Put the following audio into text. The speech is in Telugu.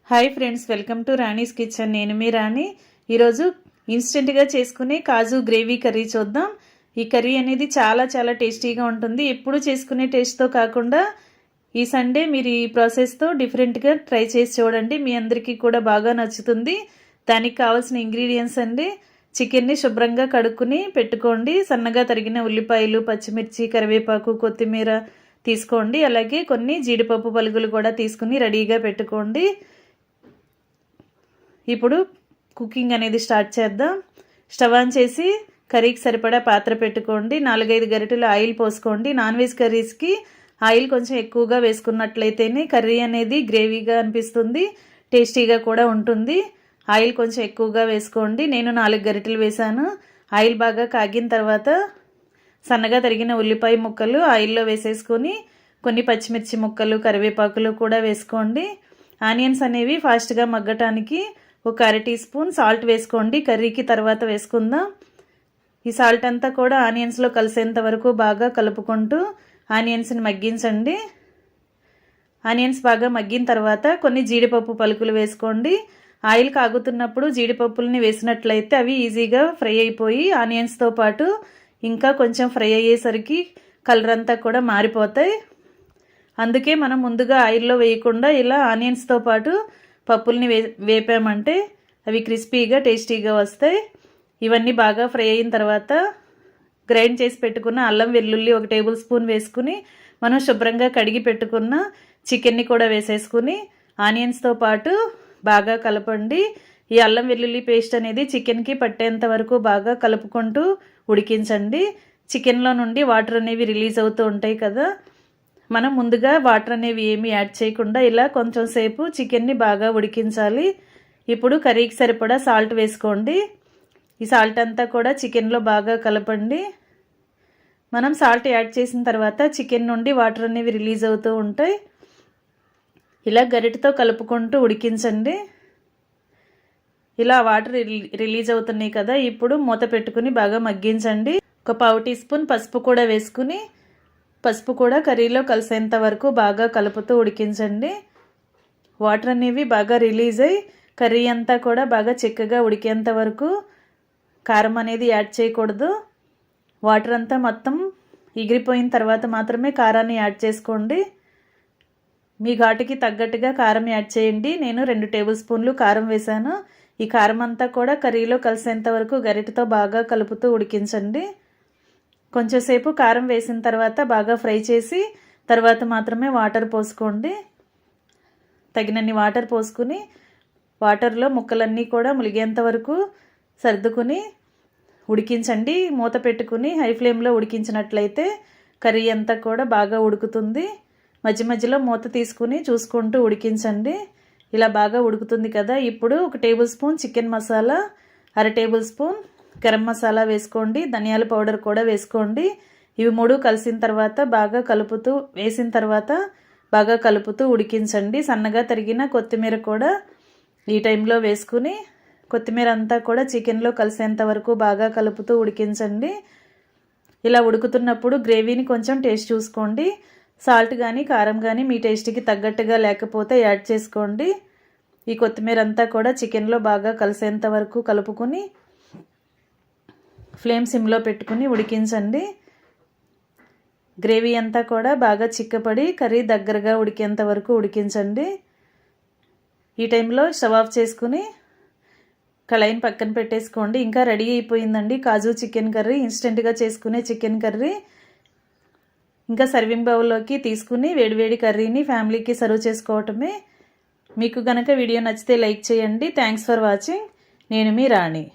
Hi friends, welcome to Rani's kitchen. నేను మీ రాణి. ఈరోజు ఇన్స్టెంట్గా చేసుకునే కాజు గ్రేవీ కర్రీ చూద్దాం. ఈ కర్రీ అనేది చాలా చాలా టేస్టీగా ఉంటుంది. ఎప్పుడు చేసుకునే టేస్ట్తో కాకుండా ఈ సండే మీరు ఈ ప్రాసెస్తో డిఫరెంట్గా ట్రై చేసి చూడండి. మీ అందరికీ కూడా బాగా నచ్చుతుంది. దానికి కావాల్సిన ఇంగ్రీడియంట్స్ అండి: చికెన్ని శుభ్రంగా కడుక్కుని పెట్టుకోండి. సన్నగా తరిగిన ఉల్లిపాయలు, పచ్చిమిర్చి, కరివేపాకు, కొత్తిమీర తీసుకోండి. అలాగే కొన్ని జీడిపప్పు పలుకులు కూడా తీసుకుని రెడీగా పెట్టుకోండి. ఇప్పుడు కుకింగ్ అనేది స్టార్ట్ చేద్దాం. స్టవ్ ఆన్ చేసి కర్రీకి సరిపడా పాత్ర పెట్టుకోండి. 4-5 గరిటెలు ఆయిల్ పోసుకోండి. నాన్ వెజ్ కర్రీస్కి ఆయిల్ కొంచెం ఎక్కువగా వేసుకున్నట్లయితేనే కర్రీ అనేది గ్రేవీగా అనిపిస్తుంది, టేస్టీగా కూడా ఉంటుంది. ఆయిల్ కొంచెం ఎక్కువగా వేసుకోండి. నేను 4 గరిటెలు వేసాను. ఆయిల్ బాగా కాగిన తర్వాత సన్నగా తరిగిన ఉల్లిపాయ ముక్కలు ఆయిల్లో వేసేసుకొని కొన్ని పచ్చిమిర్చి ముక్కలు, కరివేపాకులు కూడా వేసుకోండి. ఆనియన్స్ అనేవి ఫాస్ట్గా మగ్గటానికి ఒక 1/2 టీ స్పూన్ సాల్ట్ వేసుకోండి. కర్రీకి తర్వాత వేసుకుందాం. ఈ సాల్ట్ అంతా కూడా ఆనియన్స్లో కలిసేంత వరకు బాగా కలుపుకుంటూ ఆనియన్స్ని మగ్గించండి. ఆనియన్స్ బాగా మగ్గిన తర్వాత కొన్ని జీడిపప్పు పలుకులు వేసుకోండి. ఆయిల్ కాగుతున్నప్పుడు జీడిపప్పుల్ని వేసినట్లయితే అవి ఈజీగా ఫ్రై అయిపోయి ఆనియన్స్తో పాటు ఇంకా కొంచెం ఫ్రై అయ్యేసరికి కలర్ అంతా కూడా మారిపోతాయి. అందుకే మనం ముందుగా ఆయిల్లో వేయకుండా ఇలా ఆనియన్స్తో పాటు పప్పుల్ని వేపామంటే అవి క్రిస్పీగా టేస్టీగా వస్తాయి. ఇవన్నీ బాగా ఫ్రై అయిన తర్వాత గ్రైండ్ చేసి పెట్టుకున్న అల్లం వెల్లుల్లి 1 టేబుల్ స్పూన్ వేసుకుని మనం శుభ్రంగా కడిగి పెట్టుకున్న చికెన్ని కూడా వేసేసుకుని ఆనియన్స్తో పాటు బాగా కలపండి. ఈ అల్లం వెల్లుల్లి పేస్ట్ అనేది చికెన్కి పట్టేంత వరకు బాగా కలుపుకుంటూ ఉడికించండి. చికెన్లో నుండి వాటర్ అనేవి రిలీజ్ అవుతూ ఉంటాయి కదా, మనం ముందుగా వాటర్ అనేవి ఏమీ యాడ్ చేయకుండా ఇలా కొంచెం సేపు చికెన్ని బాగా ఉడికించాలి. ఇప్పుడు కర్రీకి సరిపడా సాల్ట్ వేసుకోండి. ఈ సాల్ట్ అంతా కూడా చికెన్లో బాగా కలపండి. మనం సాల్ట్ యాడ్ చేసిన తర్వాత చికెన్ నుండి వాటర్ అనేవి రిలీజ్ అవుతూ ఉంటాయి. ఇలా గరిటెతో కలుపుకుంటూ ఉడికించండి. ఇలా వాటర్ రిలీజ్ అవుతున్నాయి కదా, ఇప్పుడు మూత పెట్టుకుని బాగా మగ్గించండి. ఒక 1/2 టీ స్పూన్ పసుపు కూడా వేసుకుని పసుపు కూడా కర్రీలో కలిసేంత వరకు బాగా కలుపుతూ ఉడికించండి. వాటర్ అనేవి బాగా రిలీజ్ అయ్యి కర్రీ అంతా కూడా బాగా చిక్కగా ఉడికేంత వరకు కారం అనేది యాడ్ చేయకూడదు. వాటర్ అంతా మొత్తం ఎగిరిపోయిన తర్వాత మాత్రమే కారాన్ని యాడ్ చేసుకోండి. మీ ఘాటుకి తగ్గట్టుగా కారం యాడ్ చేయండి. నేను 2 టేబుల్ స్పూన్లు కారం వేశాను. ఈ కారం అంతా కూడా కర్రీలో కలిసేంత వరకు గరిటెతో బాగా కలుపుతూ ఉడికించండి. కొంచెంసేపు కారం వేసిన తర్వాత బాగా ఫ్రై చేసి తర్వాత మాత్రమే వాటర్ పోసుకోండి. తగినన్ని వాటర్ పోసుకుని వాటర్లో ముక్కలన్నీ కూడా ములిగేంత వరకు సర్దుకుని ఉడికించండి. మూత పెట్టుకుని హై ఫ్లేమ్లో ఉడికించినట్లయితే కర్రీ అంతా కూడా బాగా ఉడుకుతుంది. మధ్య మధ్యలో మూత తీసుకుని చూసుకుంటూ ఉడికించండి. ఇలా బాగా ఉడుకుతుంది కదా, ఇప్పుడు 1 table spoon chicken masala, 1/2 table spoon garam masala వేసుకోండి. ధనియాల పౌడర్ కూడా వేసుకోండి. ఇవి 3 కలిసిన తర్వాత బాగా కలుపుతూ ఉడికించండి. సన్నగా తరిగిన కొత్తిమీర కూడా ఈ టైంలో వేసుకుని కొత్తిమీర అంతా కూడా చికెన్లో కలిసేంత వరకు బాగా కలుపుతూ ఉడికించండి. ఇలా ఉడుకుతున్నప్పుడు గ్రేవీని కొంచెం టేస్ట్ చూసుకోండి. సాల్ట్ కానీ కారం కానీ మీ టేస్ట్కి తగ్గట్టుగా లేకపోతే యాడ్ చేసుకోండి. ఈ కొత్తిమీర అంతా కూడా చికెన్లో బాగా కలిసేంత వరకు కలుపుకొని ఫ్లేమ్ సిమ్లో పెట్టుకుని ఉడికించండి. గ్రేవీ అంతా కూడా బాగా చిక్కపడి కర్రీ దగ్గరగా ఉడికేంత వరకు ఉడికించండి. ఈ టైంలో స్టవ్ ఆఫ్ చేసుకుని కళాయిని పక్కన పెట్టేసుకోండి. ఇంకా రెడీ అయిపోయిందండి కాజు చికెన్ కర్రీ, ఇన్స్టెంట్గా చేసుకునే చికెన్ కర్రీ. ఇంకా సర్వింగ్ బౌల్లోకి తీసుకుని వేడివేడి కర్రీని ఫ్యామిలీకి సర్వ్ చేసుకోవటమే. మీకు కనుక వీడియో నచ్చితే లైక్ చేయండి. Thanks for watching. నేను మీ రాణి.